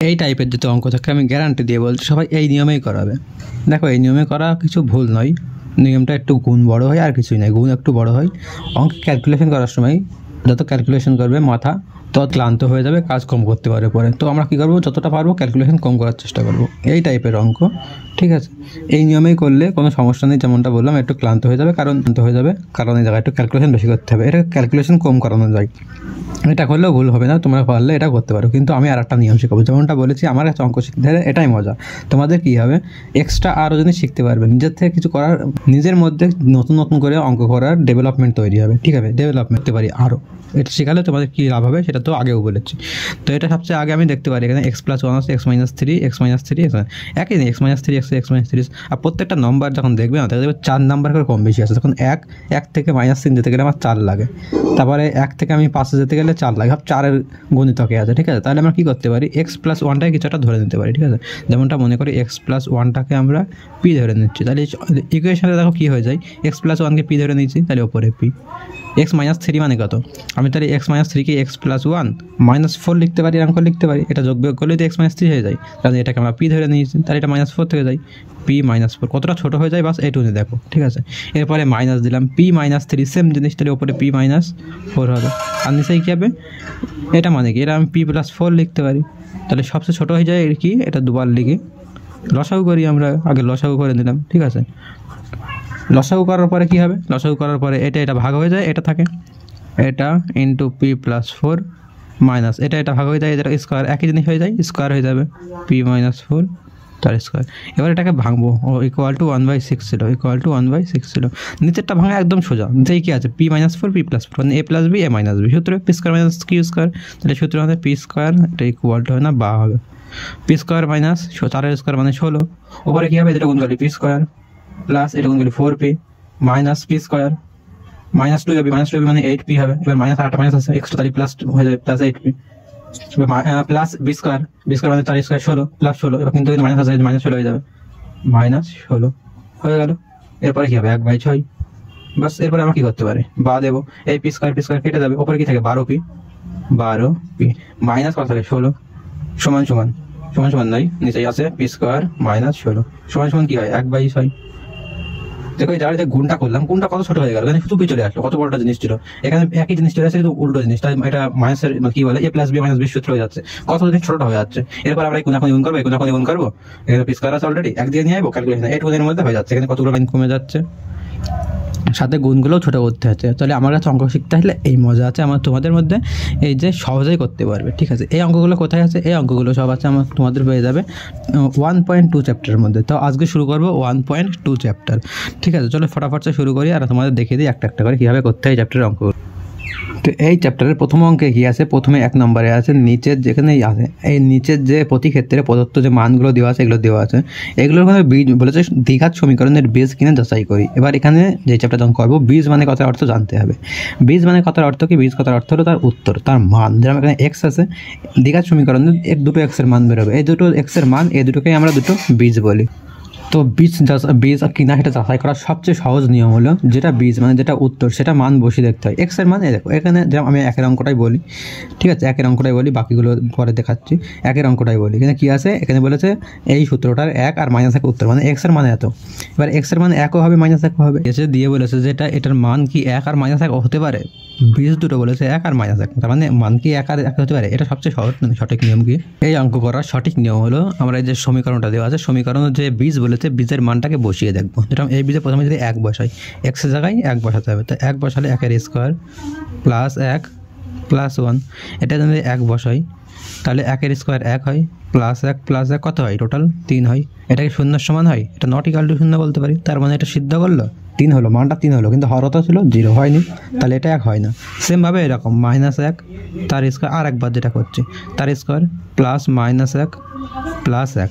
এই টাইপের যদি অঙ্ক থাকে আমি গ্যারান্টি দিয়ে বলছি সবাই এই নিয়মেই করাবে। দেখো এই নিয়মে করা কিছু ভুল নয়, নিয়মটা একটু গুণ বড় হয় আর কিছুই নয়, গুণ একটু বড় হয়। অঙ্ক ক্যালকুলেশন করার সময় যত ক্যালকুলেশন করবে মাথা তত ক্লান্ত হয়ে যাবে, কাজ কম করতে পারবে পরে। তো আমরা কী করবো, যতটা পারবো ক্যালকুলেশন কম করার চেষ্টা করবো, এই টাইপের অঙ্ক। ঠিক আছে, এই নিয়মেই করলে কোনো সমস্যা নেই। যেমনটা বললাম একটু ক্লান্ত হয়ে যাবে, কারণ এই জায়গায় একটু ক্যালকুলেশন বেশি করতে হবে। এটা ক্যালকুলেশন কম করানো যায়, এটা করলেও ভুল হবে না, তোমরা পারলে এটা করতে পারো। কিন্তু আমি আর একটা নিয়ম শেখাবো, যেমনটা বলেছি আমার কাছে অঙ্ক শিখতে হলে এটাই মজা। তোমাদের কী হবে, এক্সট্রা আরও যদি শিখতে পারবে, নিজের থেকে কিছু করার, নিজের মধ্যে নতুন নতুন করে অঙ্ক করার ডেভেলপমেন্ট তৈরি হবে। ঠিক আছে, ডেভেলপমেন্ট করতে পারি আরও, এটা শেখালে তোমাদের কী লাভ হবে সেটা তো আগেও বলেছি। তো এটা সবচেয়ে আগে আমি দেখতে পারি এখানে x+1 আছে, x-3 একই নেই, x-3 x-3। আর প্রত্যেকটা নম্বর যখন দেখবে না, দেখবে 4 নাম্বার করে কম বেশি আছে। তখন এক থেকে -3 যেতে গেলে আমার 4 লাগে, তারপরে 1 থেকে আমি 5 যেতে গেলে 4 লাগে, সব 4-এর গণিতকে আছে। ঠিক আছে, তাহলে আমরা কী করতে পারি, x+1টাকে কিছু একটা ধরে নিতে পারি। ঠিক আছে, যেমনটা মনে করি x+1টাকে আমরা p ধরে নিচ্ছি, তাহলে ইকুয়েশনে দেখো কী হয়ে যায়, x+1কে p ধরে নিচ্ছি, তাহলে ওপরে p। x-3 মানে কত, আমি তাহলে x-3কে x+1 -4 লিখতে পারি, এরকম করে লিখতে পারি। এটা যোগ বিয়োগ করলে তো x-3 হয়ে যায়, তাহলে এটাকে আমরা p ধরে নিয়েছি, তাহলে এটা -4 থেকে যায়, p -4 কতটা ছোটো হয়ে যায় বাস এইটুকু দেখো। ঠিক আছে, এরপরে মাইনাস দিলাম p-3, সেম জিনিস, তাহলে ওপরে p -4 হবে। আর নিচেই কী হবে, এটা মানে কি, এটা আমি p+4 লিখতে পারি, তাহলে সবচেয়ে ছোটো হয়ে যায় এর কি, এটা দুবার লিখি। লসাগু করি আমরা, আগে লসাগু করে নিলাম। ঠিক আছে, লসাগু করার পরে কী হবে, লসাগু করার পরে এটা ভাগ হয়ে যায়, এটা থাকে, এটা ইন্টু p+4 মাইনাস এটা ভাগ হয়ে যায়, এটা স্কোয়ার, একই জিনিস হয়ে যায়, স্কোয়ার হয়ে যাবে p-4 তার স্কোয়ার। এবার এটাকে ভাঙবো, =1/6 ছিল, =1/6 ছিল। নিচেরটা ভাঙা একদম সোজা, নিচেই কী আছে, p-4 p+4 মানে a+b a-b, সূত্র p² - q², তাহলে সূত্র আমাদের p², এটা ইকুয়াল টু হয় না বা হবে p² - 4² মানে 16। ওপরে কী হবে, এটা গুণ করি p² প্লাস এটা গুণ করি 4p মাইনাস p² -2ab মানে 8p হবে। এবার মাইনাস আরেকটা মাইনাস আছে, এক্সট্রা তাহলে প্লাস হয়ে যাবে প্লাস 8p প্লাস b² মানে 4² 16 প্লাস 16। এবার কিন্তু মাইনাস আছে, -16 হয়ে যাবে, -16 হয়ে গেল। এরপরে কী হবে, 1/6 বাস। এরপরে আমরা কী করতে পারি, বা দেবো, এই p² কেটে যাবে, ওপরে কী থাকে 12p মাইনাস কত থাকে 16 সমান নয়, নিচেই আছে p² -16 সমান কী হয় 1/6। দেখো এই জায়গায় যে গুণটা করলাম, গুণটা কত ছোট হয়ে গেল, এখানে শুধু p চলে আসলো, কত বড়টা জিনিস ছিল, এখানে একই জিনিস চলে আসছে কিন্তু উল্টো জিনিস, তাই এটা মাইনাসের কি বলে a+b - b সূত্র হয়ে যাচ্ছে, কত জিনিস ছোটটা হয়ে যাচ্ছে। এরপর আমরা কোনাকুনি গুণ করবো, এখানে p² আছে অলরেডি, একদিকে নিয়ে আসবো, ক্যালকুলেশন এইটুকুর মধ্যে হয়ে যাচ্ছে, এখানে কতগুলো লাইন কমে যাচ্ছে, সাথে গুণগুলোও ছোটো করতে হচ্ছে। তাহলে আমার কাছে অঙ্ক শিখতে আসলে এই মজা আছে আমার তোমাদের মধ্যে, এই যে সহজেই করতে পারবে। ঠিক আছে, এই অঙ্কগুলো কোথায় আছে, এই অঙ্কগুলো সব আছে আমার তোমাদের পেয়ে যাবে 1.2 চ্যাপ্টারের মধ্যে। তো আজকে শুরু করবো 1.2 চ্যাপ্টার। ঠিক আছে, চলো ফটাফট শুরু করি, আর তোমাদের দেখিয়ে দিই একটা করে কীভাবে করতে হয় চ্যাপ্টারের অঙ্কগুলো। তো এই চ্যাপ্টারের প্রথম অঙ্কে কী আছে, প্রথমে 1 নম্বরে আছে নিচের যেখানেই আছে, এই নিচের যে প্রতি ক্ষেত্রে প্রদত্ত যে মানগুলো দেওয়া আছে এগুলো দেওয়া আছে, এগুলোর ওখানে বীজ বলেছে দ্বিঘাত সমীকরণের বীজ কিনে যাচাই করি। এবার এখানে যে চ্যাপ্টার যখন করবো, বীজ মানে কথার অর্থ জানতে হবে। বীজ মানে কথার অর্থ কি, বীজ কথার অর্থ হলো তার উত্তর, তার মান। যেমন এখানে এক্স আছে, দ্বিঘাত সমীকরণে দুটো এক্সের মান বেরোবে, এই দুটো এক্সের মান, এই দুটোকেই আমরা দুটো বীজ বলি। তো বীজ কিনা সেটা যাচাই করার সবচেয়ে সহজ নিয়ম হলো, যেটা বীজ মানে যেটা উত্তর সেটা মান বসিয়ে দেখতে হয়। এক্সের মান দেখো, এখানে যেমন আমি 1-এর অঙ্কটাই বলি। ঠিক আছে, 1-এর অঙ্কটাই বলি, বাকিগুলো পরে দেখাচ্ছি। 1-এর অঙ্কটাই বলি, এখানে কী আছে, এখানে বলেছে এই সূত্রটার 1 আর -1 উত্তর, মানে এক্সের মান এত। এবার এক্সের মান 1ও হবে -1ও হবে, এসে দিয়ে বলেছে যে এটার মান কি 1 আর -1 হতে পারে, বীজ দুটো বলেছে 1 আর -1, তার মানে মান কি 1 আর 1 হতে পারে। এটা সবচেয়ে সহজ সঠিক নিয়ম কি, এই অঙ্ক করার সঠিক নিয়ম হলো, আমরা এই যে সমীকরণটা দেওয়া আছে, সমীকরণের যে বীজ বলেছে বীজের মানটাকে বসিয়ে দেখবো। যেটা এই বীজে প্রথমে যদি 1 বসাই, এক্সের জায়গায় 1 বসাতে হবে, তো 1 বসালে 1-এর স্কোয়ার প্লাস 1 প্লাস 1, এটা যদি 1 বসাই তাহলে 1-এর স্কোয়ার 1 হয়, প্লাস 1 প্লাস 1 কত হয়, টোটাল 3 হয়। এটাকে 0 সমান হয়, এটা নট ইকুয়াল টু 0 বলতে পারি, তার মানে এটা সিদ্ধ করলো 3 হলো, মানটা 3 হলো, কিন্তু হরতা ছিল 0 হয়নি, তাহলে এটা 1 হয় না। সেমভাবে এরকম -1 তার স্কোয়ার, আর একবার যেটা করছি তার স্কোয়ার প্লাস -1 প্লাস 1,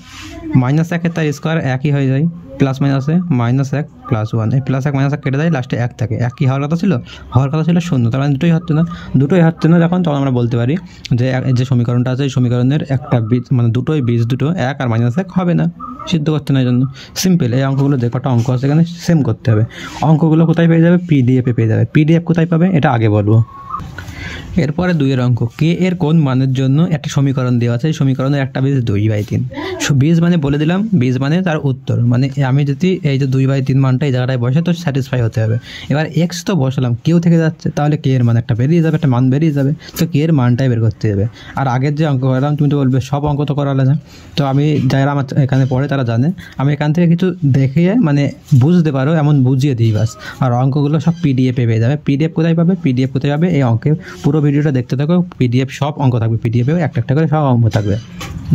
-1 তার স্কোয়ার 1ই হয়ে যায়, প্লাস মাইনাসে -1 প্লাস 1, এই প্লাস 1 -1 কেটে যায়, লাস্টে 1 থাকে। 1 কি হওয়ার কথা ছিল 0, তার মানে দুটোই হচ্ছে না। যখন তখন আমরা বলতে পারি যে যে সমীকরণটা আছে এই সমীকরণের একটা বীজ মানে দুটোই বীজ, দুটো 1 আর -1 হবে না, সিদ্ধ করতে না জন্য। সিম্পল, এই অঙ্কগুলো যে কটা অঙ্ক আছে এখানে সেম করতে হবে। অঙ্কগুলো কোথায় পেয়ে যাবে, PDF পেয়ে যাবে। PDF কোথায় পাবে এটা আগে বলবো। এরপরে 2 এর অঙ্ক, কে এর কোন মানের জন্য একটা সমীকরণ দেওয়া আছে, এই সমীকরণের একটা বীজ 2/3। বীজ মানে বলে দিলাম, বীজ মানে তার উত্তর, মানে আমি যদি এই যে 2/3 মানটা এই জায়গাটায় বসে তো স্যাটিসফাই হতে হবে। এবার এক্স তো বসালাম, কেউ থেকে যাচ্ছে, তাহলে কে এর মান একটা বেরিয়ে যাবে, একটা মান বেরিয়ে যাবে, তো কে এর মানটাই বের করতে হবে। আর আগের যে অঙ্ক করলাম তুমি তো বলবে সব অঙ্ক তো করালে না, তো আমি যারা আমার এখানে পড়ে তারা জানে আমি এখান থেকে কিছু দেখিয়ে মানে বুঝতে পারো এমন বুঝিয়ে দিই বাস। আর অঙ্কগুলো সব পিডিএফে পেয়ে যাবে। পিডিএফ কোথায় পাবে, পিডিএফ কোথায় পাবে, এই অঙ্কের পুরো ভিডিওটা দেখতে থাকো, পিডিএফ সব অঙ্ক থাকবে, পিডিএফেও একটা একটা করে সব অঙ্ক থাকবে।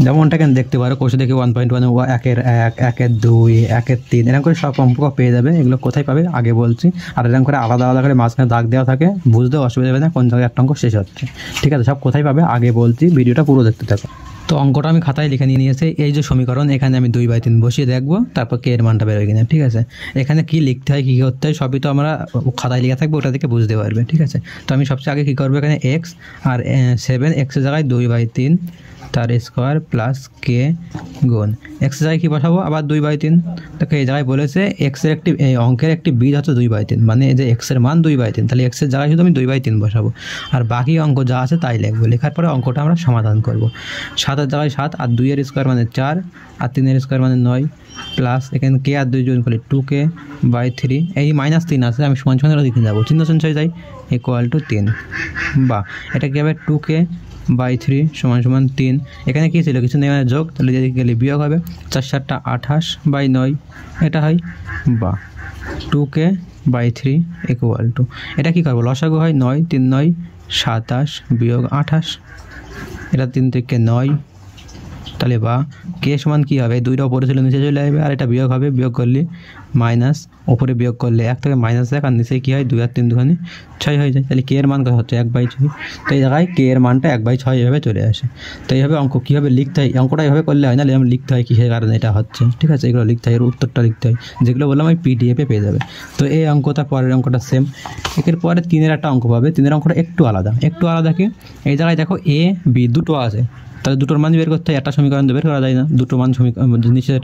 যেমনটা কেন দেখতে পারো, কোর্সে দেখি 1.1 1-এর 1, 1-এর 2, 1-এর 3 এরকম করে সব অঙ্ক পেয়ে যাবে। এগুলো কোথায় পাবে আগে বলছি। আর এরকম করে আলাদা আলাদা করে মাঝখানে দাগ দেওয়া থাকে, বুঝতেও অসুবিধা হবে না কোন জায়গায় একটা অঙ্ক শেষ হচ্ছে। ঠিক আছে, সব কোথায় পাবে আগে বলছি, ভিডিওটা পুরো দেখতে থাকো। তো অঙ্কটা আমি খাতায় লিখে নিয়ে নিয়েছি, এই যে সমীকরণ এখানে আমি 2/3 বসিয়ে দেখবো, তারপর কে এর মানটা বেরোয় কিনা। ঠিক আছে, এখানে কি লিখতে হয়, কী করতে হয় সবই তো আমরা খাতায় লেখা থাকবে, ওটা থেকে বুঝতে পারবে। ঠিক আছে, তো আমি সবচেয়ে আগে কী করবো, এখানে এক্স আর 7 এক্সের জায়গায় 2/3 তার স্কোয়ার প্লাস কে গুণ এক্সের জায়গায় কী বসাবো আবার 2/3। দেখো এই জায়গায় বলেছে এক্সের একটি অঙ্কের একটি বীজ হচ্ছে 2/3, মানে এই যে এক্সের মান 2/3, তাহলে এক্সের জায়গায় শুধু আমি 2/3 বসাবো, আর বাকি অঙ্ক যা আছে তাই লিখবো। লেখার পরে অঙ্কটা আমরা সমাধান করব। 7-এর জায়গায় 7, আর 2-এর স্কোয়ার মানে 4, আর 3-এর স্কোয়ার মানে 9, প্লাস এখানে কে আর 2 যোগ করলে 2k/3, এই -3 আছে আমি সমান সমান লিখে যাবো, চিহ্ন চেঞ্জ হয়ে যায়, =3। বা এটা কী হবে, 2k/3 = 3। এখানে কী ছিল, কিছু নেই মানে যোগ, তাহলে যদি গেলে বিয়োগ হবে, 4-7 28/9 এটা হয়। বা 2k/3 = এটা কী করবো, লসাগু হয় 9, 3 9 27 বিয়োগ 28, এটা 3 থেকে 9, তাহলে বা কে সমান কী হবে, 2টা ওপরে ছিল নিচে চলে আসবে, আর এটা বিয়োগ হবে, বিয়োগ করলে মাইনাস, ওপরে বিয়োগ করলে 1 থেকে -1, আর নিচে কী হয় 2 আর 3 2 6 হয়ে যায়। তাহলে কে এর মান কত হচ্ছে 1/6। তো এই জায়গায় কে এর মানটা 1/6 এভাবে চলে আসে। তো এইভাবে অঙ্ক কীভাবে লিখতে হয়, অঙ্কটা এইভাবে করলে হয় না, লিখতে হয় কিসের কারণে এটা হচ্ছে। ঠিক আছে, এগুলো লিখতে হয়, এর উত্তরটা লিখতে হয়, যেগুলো বললাম আমি পিডিএফে পেয়ে যাবে। তো এই অঙ্কটা পরের অঙ্কটা সেম। এর পরে 3-এর একটা অঙ্ক পাবে, 3-এর অঙ্কটা একটু আলাদা কি, এই জায়গায় দেখো এ বি দুটো আছে, তাহলে দুটোর মান বের করতে হয়, একটা সমীকরণ তো বের করা যায় না, দুটো মান জিনিসের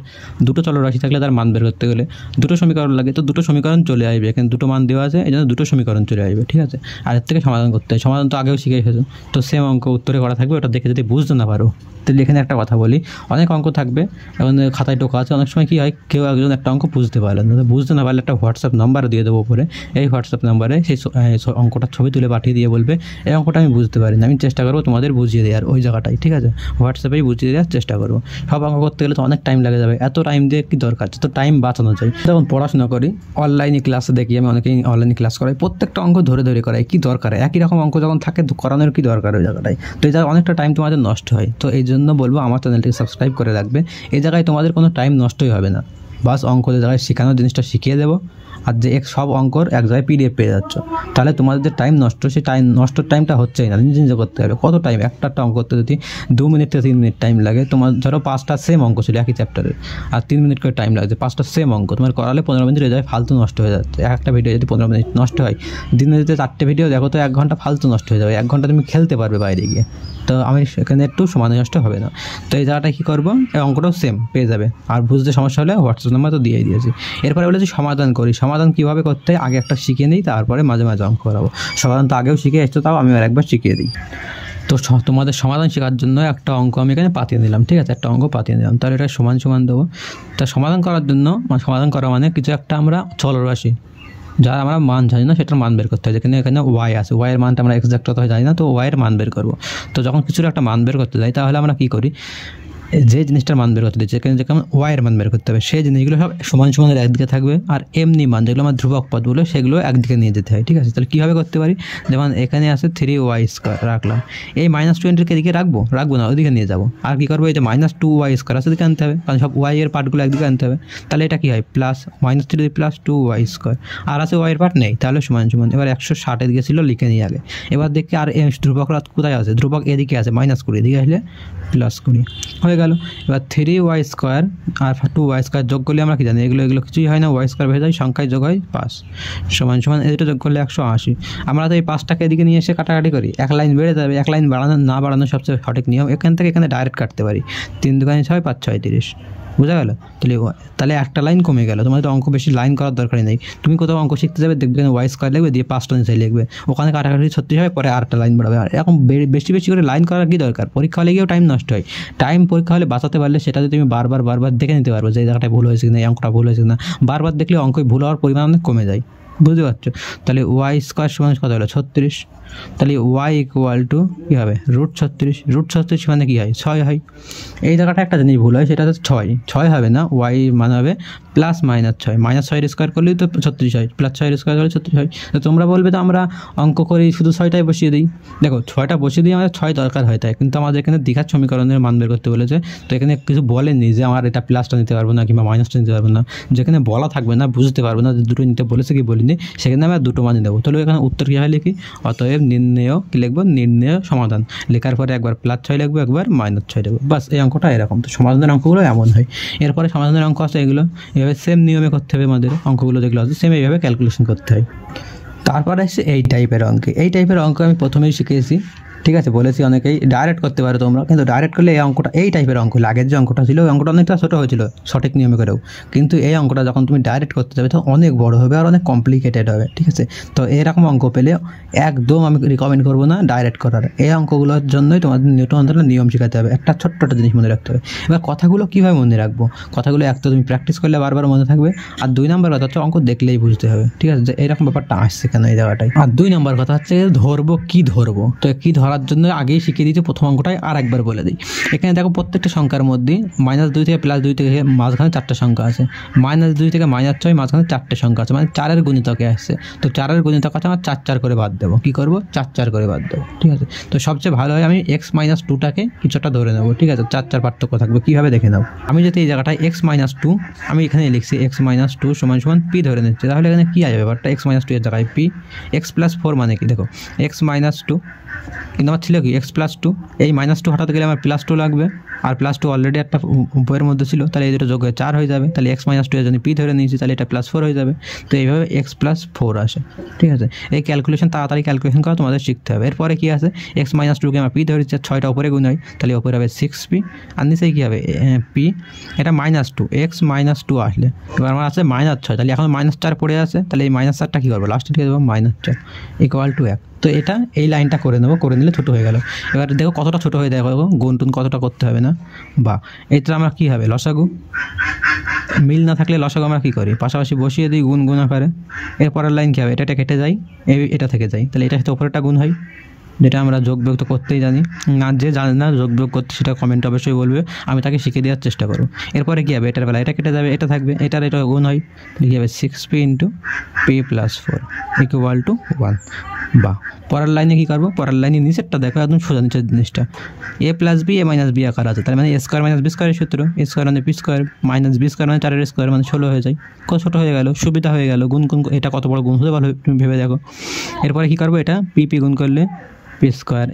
দুটো চলরাশি থাকলে তার মান বের করতে গেলে দুটো সমীকরণ লাগে, তো দুটো সমীকরণ চলে আসবে, এখানে দুটো মান দেওয়া আছে এই জন্য দুটো সমীকরণ চলে আসবে। ঠিক আছে, আর এর থেকে সমাধান করতে হয়, সমাধান তো আগেও শিখে এসেছো, তো সেম অঙ্ক উত্তরে করা থাকবে, ওটা দেখে যদি বুঝতে না পারো। তাহলে এখানে একটা কথা বলি, অনেক অঙ্ক থাকবে এবং খাতায় টোকা আছে, অনেক সময় কী হয় কেউ একজন একটা অঙ্ক বুঝতে পারলেন না, বুঝতে না পারলে একটা হোয়াটসঅ্যাপ নাম্বার দিয়ে দেবো উপরে, এই হোয়াটসঅ্যাপ নাম্বারে সেই অঙ্কটার ছবি তুলে পাঠিয়ে দিয়ে বলবে এই অঙ্কটা আমি বুঝতে পারি না, আমি চেষ্টা করবো তোমাদের বুঝিয়ে দেওয়ার ওই জায়গাটাই। ঠিক আছে, হোয়াটসঅ্যাপেই বুঝিয়ে দেওয়ার চেষ্টা করবো। সব অঙ্ক করতে গেলে তো অনেক টাইম লেগে যাবে, এত টাইম দিয়ে কী দরকার, তো টাইম বাঁচানো যায়। যখন পড়াশোনা করি অনলাইনে ক্লাসে দেখি আমি, অনেকেই অনলাইনে ক্লাস করাই, প্রত্যেকটা অঙ্ক ধরে করাই, কী দরকার, একই রকম অঙ্ক যখন থাকে করানোর কী দরকার ওই জায়গাটায়, তো এই জায়গায় অনেকটা টাইম তোমাদের নষ্ট হয়। তো এই জন্য বলবো আমার চ্যানেলটিকে সাবস্ক্রাইব করে রাখবে, এই জায়গায় তোমাদের কোনো টাইম নষ্টই হবে না, বাস অঙ্কদের জায়গায় শেখানোর জিনিসটা শিখিয়ে দেবো, আর যে সব অঙ্কর এক জায়গায় পিডিএফ পেয়ে যাচ্ছ, তাহলে তোমাদের যে টাইম নষ্ট, সেই নষ্টর টাইমটা হচ্ছেই না, নিজে করতে হবে। কত টাইম, একটা অঙ্ক করতে যদি 2 মিনিট থেকে 3 মিনিট টাইম লাগে, তোমার ধরো 5টা সেম অঙ্ক ছিল একই চ্যাপ্টারের, আর 3 মিনিট করে টাইম লাগছে, 5টা সেম অঙ্ক তোমার করালে 15 মিনিট হয়ে যায়, ফালতু নষ্ট হয়ে যাচ্ছে। একটা ভিডিও যদি 15 মিনিট নষ্ট হয়, দিনে যদি 4টে ভিডিও দেখো তো 1 ঘন্টা ফালতু নষ্ট হয়ে যাবে, 1 ঘন্টা তুমি খেলতে পারবে বাইরে গিয়ে, তো আমি এখানে একটু সময় নষ্ট হবে না। তো এই জায়গাটা কী করবো, এই অঙ্কটাও সেম পেয়ে যাবে, আর বুঝতে সমস্যা হলে হোয়াটসঅ্যাপ নাম্বার তো দিয়েই দিয়েছি। এরপরে বলেছি সমাধান করি, সমাধান কীভাবে করতে হয় আগে একটা শিখিয়ে নিই, তারপরে মাঝে মাঝে অঙ্ক করাবো। সমাধান তো আগেও শিখে এসছো, তাও আমি আরেকবার শিখিয়ে দিই। তো তোমাদের সমাধান শেখার জন্য একটা অঙ্ক আমি এখানে পাতিয়ে নিলাম। ঠিক আছে, একটা অঙ্ক পাতিয়ে নিলাম, তাহলে এটা সমান দেবো। তা সমাধান করার জন্য, সমাধান করা মানে কিছু একটা আমরা চলরাশি যার আমরা মান জানি না সেটার মান বের করতে হয়, যেখানে এখানে ওয়াই আছে, ওয়াইয়ের মানটা আমরা এক্সাক্ট কথা জানি না, তো ওয়াইয়ের মান বের করবো। তো যখন কিছুর একটা মান বের করতে যাই, তাহলে আমরা কী করি, যে জিনিসটার মান বের করতে দিচ্ছে, যেখানে ওয়াইয়ের মান বের করতে হবে, সেই জিনিসগুলো সব সমানের একদিকে থাকবে, আর এমনি মান যেগুলো আমার ধ্রুবক পদগুলো সেগুলো একদিকে নিয়ে যেতে হয়। ঠিক আছে, তাহলে কীভাবে করতে পারি, যেমন এখানে আছে 3y² রাখলাম, এই -20-কে এদিকে রাখবো না, ওইদিকে নিয়ে যাবো। আর কী করবো, এই যে -2y² আছে এদিকে আনতে হবে, কারণ সব ওয়াইয়ের পার্টগুলো একদিকে আনতে হবে। তাহলে এটা কী হয়, প্লাস -3 + 2y², আর আছে ওয়াইয়ের পার্ট নেই, তাহলে সমান। এবার 160 এদিকে ছিল, লিখে নিই আগে। এবার দেখি আর ধ্রুবক কোথায় আছে, ধ্রুবক এদিকে আছে -20, এদিকে আসলে প্লাস 20 হয়ে গেল। এবার 3y² আর 2y² যোগ করলে আমরা কি জানি, এগুলো কিছুই হয় না, y² হয়ে যায়, সংখ্যায় যোগ হয় 5 সমান সমান এই দুটো যোগ করলে 180। আমরা তো এই 5টাকে এদিকে নিয়ে এসে কাটাকাটি করি, এক লাইন বেড়ে যাবে, এক লাইন বাড়ানো সবচেয়ে সঠিক নিয়ম। এখান থেকে এখানে ডাইরেক্ট কাটতে পারি, 3 দুগুণে 6, 5 6 30, বোঝা গেল? তাহলে একটা লাইন কমে গেল, তোমাদের তো অঙ্ক বেশি লাইন করার দরকারই নেই। তুমি কোথাও অঙ্ক শিখতে যাবে, দেখবে y² লিখবে, দিয়ে 5টা নিচে লিখবে, ওখানে কাটাকাটি 36 হবে, পরে আরেকটা লাইন বাড়াবে। আর এরকম বেশি বেশি করে লাইন করার কি দরকার? পরীক্ষা হলে গিয়েও টাইম নষ্ট হয়। টাইম পরীক্ষা হলে বাঁচাতে পারলে সেটা যদি তুমি বারবার দেখে নিতে পারবে যে এই জায়গাটায় ভুল হয়েছে কিনা, এই অঙ্কটা ভুল হয়েছে কিনা, বারবার দেখলে অঙ্ক ভুল হওয়ার পরিমাণ অনেক কমে যায়, বুঝতে পারছো? তাহলে y² সমান কত হলো? 36। তাহলে y = কী হবে? √36 মানে কী হয়? 6 হয়। এই জায়গাটা একটা জিনিস ভুল হয়, সেটা হচ্ছে 6 হবে না, y মানে হবে +-6, -6² করলেই তো 36 হয়, +6² করলে 36 হয়। তো তোমরা বলবে তো আমরা অঙ্ক করি শুধু 6টাই বসিয়ে দিই। দেখো 6টা বসিয়ে দিয়ে আমাদের 6 দরকার হয়, তাই কিন্তু আমাদের এখানে দ্বিঘাত সমীকরণের মান বের করতে বলেছে। তো এখানে কিছু বলেনি যে আমার এটা প্লাসটা নিতে পারবো না কিংবা মাইনাসটা নিতে পারবো না, যেখানে বলা থাকবে না, বুঝতে পারবো না যে দুটো নিতে বলেছে কি বলিনি, সেখানে আমরা দুটো মানই দেবো। তাহলে এখানে উত্তর কীভাবে লিখি? অতএব নির্ণেয় কি লিখবো? নির্ণেয় সমাধান লেখার পরে একবার +6 লিখবো, একবার -6 লিখবো, বাস। এই অঙ্কটা এরকম। তো সমাধানের অঙ্কগুলো এমন হয়। এরপরে সমাধানের অঙ্ক আছে, এগুলো এভাবে সেম নিয়মে করতে হবে আমাদের। অঙ্কগুলো যেগুলো আছে সেম এইভাবে ক্যালকুলেশন করতে হয়। তারপরে আসছে এই টাইপের অঙ্ক আমি প্রথমেই শিখিয়েছি, ঠিক আছে? বলেছি অনেকেই ডাইরেক্ট করতে পারো তোমরা, কিন্তু ডাইরেক্ট করলে এই টাইপের অঙ্ক, আগের যে অঙ্কটা ছিল ওই অঙ্কটা অনেকটা ছোটো হয়েছিল সঠিক নিয়মে করেও, কিন্তু এই অঙ্কটা যখন তুমি ডাইরেক্ট করতে যাবে তখন অনেক বড় হবে আর অনেক কমপ্লিকেটেড হবে, ঠিক আছে? তো এরকম অঙ্ক পেলে একদম আমি রিকমেন্ড করবো না ডাইরেক্ট করার। এই অঙ্কগুলোর জন্যই তোমাদের নিউটনের নিয়ম শেখাতে হবে, একটা ছোট্ট জিনিস মনে রাখতে হবে। এবার কথাগুলো কীভাবে মনে রাখবো? কথাগুলো এক তো তুমি প্র্যাকটিস করলে বারবার মনে থাকবে, আর 2 নম্বর কথা হচ্ছে অঙ্ক দেখলেই বুঝতে হবে, ঠিক আছে? যে এরকম ব্যাপারটা আসছে কেন এই জায়গাটায়। আর 2 নম্বর কথা হচ্ছে ধরবো। তো কি ধরার জন্য আগেই শিখিয়ে দিয়েছি প্রথম অঙ্কটাই, আর একবার বলে দিই। এখানে দেখো প্রত্যেকটা সংখ্যার মধ্যে -2 থেকে +2 থেকে মাঝখানে 4টা সংখ্যা আছে, -2 থেকে -6 মাঝখানে 4টে সংখ্যা আছে, মানে 4-এর গুণিতকে আসছে। তো 4-এর গুণিতক আছে, আমার 4 করে বাদ দেবো। কী করবো? 4 করে বাদ দেবো, ঠিক আছে? তো সবচেয়ে ভালো হয় আমি x-2টাকে কিছুটা ধরে নেবো, ঠিক আছে? 4 পার্থক্য থাকবে, কীভাবে দেখে নাও। আমি যদি এই জায়গাটায় x-2, আমি এখানে লিখছি x-2 সমান p ধরে নিচ্ছি, তাহলে এখানে কী আসবে ব্যাপারটা? x-2 এর জায়গায় p, x+4 মানে কি? দেখো x-2, কিন্তু আমার ছিল কি x+2, এই -2 হটাতে গেলে আমার +2 লাগবে, আর +2 অলরেডি একটা বইয়ের মধ্যে ছিল, তাহলে এই দুটো যোগ হয়ে 4 হয়ে যাবে। তাহলে x-2 এর জন্য p ধরে নিয়েছি, তাহলে এটা +4 হয়ে যাবে। তো এইভাবে x+4 আসে, ঠিক আছে? এই ক্যালকুলেশন তাড়াতাড়ি ক্যালকুলেশন করা তোমাদের শিখতে হবে। এরপরে কী আছে? x-2কে আমার p ধরে দিচ্ছে, 6টা উপরে গুণ হয়, তাহলে উপরে হবে 6p, আর নিচে কী হবে? p। এটা -2, x-2 আসলে এবার আমার আছে -6, তাহলে এখন -4 পড়ে আছে, তাহলে এই -4টা কী করবো? লাস্টে দিয়ে দেবো -4 = 1। তো এটা এই লাইনটা করে নেবো, করে নিলে ছোটো হয়ে গেল। এবার দেখো কতটা ছোটো হয়ে দেখো, গুণ কতটা করতে হবে না, বা এটা আমরা কী হবে? লসাগু। মিল না থাকলে লসাগু আমরা কী করি? পাশাপাশি বসিয়ে দিই গুণ আকারে। এরপরের লাইন কী হবে? এটা কেটে যায়, এটা থেকে যায়, তাহলে এটার সাথে ওপরেরটা গুণ হয়, যেটা আমরা যোগ বিয়োগ তো করতেই জানি না। যে জানে না যোগ বিয়োগ করতে, সেটা কমেন্ট অবশ্যই বলবে, আমি তাকে শিখিয়ে দেওয়ার চেষ্টা করব। এরপরে কী হবে? এটার বেলা এটা কেটে যাবে, এটা থাকবে, এটা গুণ হয়, কী হবে? 6p × p+4 = 1। বা পরের লাইনে কী করবো? পরের লাইনে নিচেরটা দেখো, একদম সোজা নিচের জিনিসটা a + b a - b আকার আছে, তার মানে a² - b² সূত্র, a² মানে p² -b² মানে 4-এর স্কোয়ার, মানে 16 হয়ে যায়। কত ছোটো হয়ে গেল, সুবিধা হয়ে গেল। গুণ এটা কত বড় গুণ হতে ভালো তুমি ভেবে দেখো। এরপরে কী করবো? এটা p গুণ করলে p²,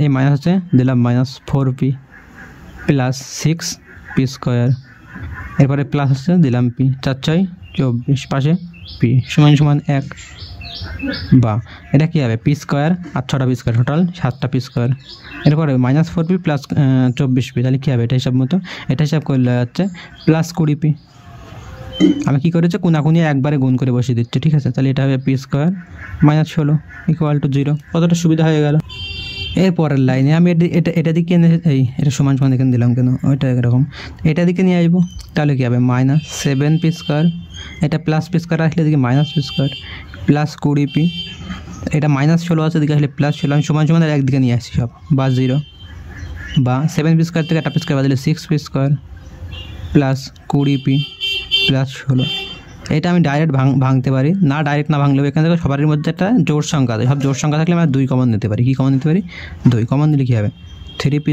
এই মাইনাস আছে দিলাম -4p + 6p², এরপরে প্লাস আছে দিলাম p, 4 × 6 = 24, পাশে p = 1। বা এটা কী হবে? p² আর 6টা p², টোটাল 7টা p²। এরপরে -4p + 24p, তাহলে কী হবে? এটা হিসাব মতো, এটা হিসাব করলে হচ্ছে +20p। আমি কী করেছি? কোনাকুনি একবারে গুণ করে বসিয়ে দিচ্ছি, ঠিক আছে? তাহলে এটা হবে p² - 16 = 0। কতটা সুবিধা হয়ে গেল। এরপরের লাইনে আমি এটা দিকে এটা সমান এখানে দিলাম কেন? ওইটা এরকম, এটা দিকে নিয়ে আসবো, তাহলে কী হবে? -7p², এটা +p² আসলে এদিকে -p² +20p, এটা -16 আছে, এদিকে আসলে +16, আমি সমান একদিকে নিয়ে আসছি সব, বা 0। বা 7p² থেকে একটা p² বাদ দিলে 6p² +20p +16। এটা আমি ডাইরেক্ট ভাঙতে পারি না, ডাইরেক্ট না ভাঙলেও এখান থেকে সবার মধ্যে একটা জোড় সংখ্যা আছে, সব জোড় সংখ্যা থাকলে আমরা 2 কমন নিতে পারি। কী কমন নিতে পারি? 2 কমন দিলে কী হবে? 3p²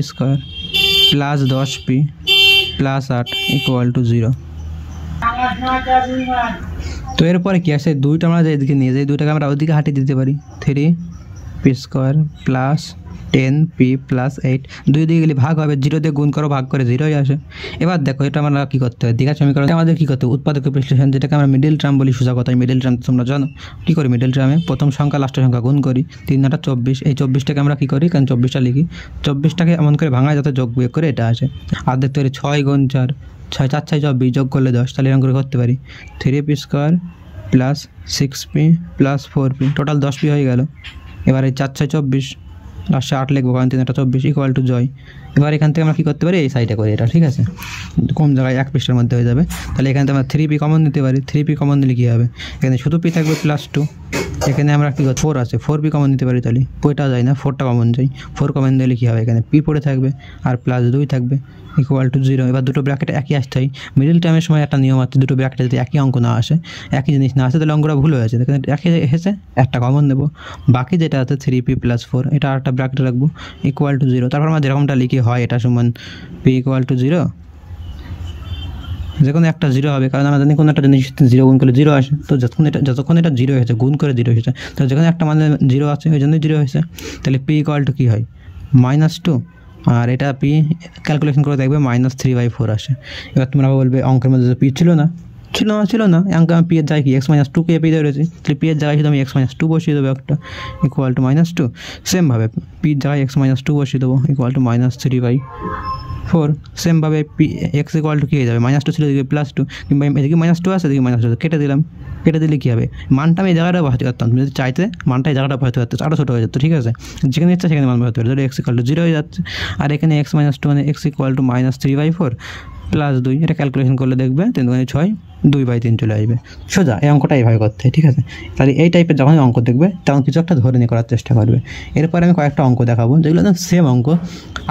+10p +8 = 0। তো এরপরে কী আসে? 2টা আমরা যেদিকে নিয়ে যাই, 2টাকে আমরা ওইদিকে হাঁটিয়ে দিতে পারি। 3p² 10p + 8 2 দিয়ে গেলে ভাগ হবে, 0 দিয়ে গুণ করো ভাগ করে 0ই আসে। এবার দেখো এটা আমরা কী করতে হয়, দ্বিঘাত সমীকরণে আমাদের কী করতে হবে, উৎপাদক বিশ্লেষণ, যেটাকে আমরা মিডল টার্ম বলি সোজা কথায়। মিডল টার্ম তোমরা জানো কী করি, মিডল টার্মে প্রথম সংখ্যা লাস্টের সংখ্যা গুণ করি, 3 × 24, এই 24টাকে আমরা কী করি, কারণ 24টা লিখি, 24টাকে এমন করে ভাঙায় যাতে যোগ বিয়োগ করে এটা আসে। আর দেখতে পারি 6 × 4, 6 × 4 = 24, যোগ করলে 10, তাহলে এরকম করে করতে পারি 3p² + 6p + 4p, total 10p হয়ে গেল। এবার এই 4 × 6 = 24, লাস্টে 8 লিখবো কারণ 3 × 24 = জয়। এবার এখান থেকে আমরা কী করতে পারি, এই সাইডে করি এটা, ঠিক আছে, কম জায়গায় 1 পৃষ্ঠার মধ্যে হয়ে যাবে। তাহলে এখানে আমরা 3p কমন নিতে পারি, 3p কমন নিলে কী হবে, এখানে শুধু p থাকবে +2, এখানে আমরা কী করি 4 আছে, 4p কমন নিতে পারি, তাহলে ওইটা যায় না, 4টা কমন যায়, 4 কমন দিলে কী হবে, এখানে p পড়ে থাকবে আর +2 থাকবে =0। এবার দুটো ব্র্যাকেটে একই আসতে হয়। মিডল টার্মের সময় একটা নিয়ম আছে, দুটো ব্র্যাকেটে যদি একই অঙ্ক না আসে, একই জিনিস না আসে, তাহলে অঙ্কটা ভুল হয়েছে, এখানে একই এসেছে, একটা কমন দেবো, বাকি যেটা আছে 3p + 4, এটা আরেকটা ব্র্যাকেটে রাখবো =0। তারপর আমরা যেরকমটা লিখি হয় এটা সমান p = 0, যে কোনো একটা 0 হবে, কারণ আমরা জানি কোনো একটা জিনিস 0 গুণ করলে 0 আসে, তো যতক্ষণ এটা 0 হয়েছে, গুণ করে 0 হয়েছে, তো যেখানে একটা মানে 0 আছে ওই জন্যই 0 হয়েছে। তাহলে p = কী হয়, -2, আর এটা p ক্যালকুলেশন করে দেখবে -3/4 আসে। এবার তোমরা বলবে অঙ্কের মধ্যে p ছিল না, ছিল না, অঙ্কে আমি p এর জায়গায় কি x - 2 p ধরেছি, তাহলে p এর জায়গায় শুধু আমি x - 2 বসিয়ে দেবো একটা, =-2। সেমভাবে p এর জায়গায় x - 2 বসিয়ে দেবো, -3/4। সেমভাবে x = কী হয়ে যাবে, -2 ছিল এদিকে +2, কিংবা এদিকে -2 আছে, এদিকে -2 কেটে দিলাম, কেটে দিলে কী হবে, মানটা আমি এই জায়গাটা বসাতে পারতাম, তুমি যদি চাইতে মানটা এই জায়গাটা বসাতে পারতো, আরও ছোটো হয়ে যেত, ঠিক আছে, যেখানে ইচ্ছা সেখানে মান বসাতে পারতো, ধরো x = 0 হয়ে যাচ্ছে, আর এখানে x - 2 মানে x = -3/4 + 2, এটা ক্যালকুলেশন করলে দেখবে 3 × 6 2/3 চলে আসবে। সোজা এই অঙ্কটা এইভাবে করতে হয়, ঠিক আছে। তাহলে এই টাইপের যখন অঙ্ক দেখবে তখন কিছু একটা ধরে নিয়ে করার চেষ্টা করবে। এরপরে আমি কয়েকটা অঙ্ক দেখাবো যেগুলো একদম সেম অঙ্ক,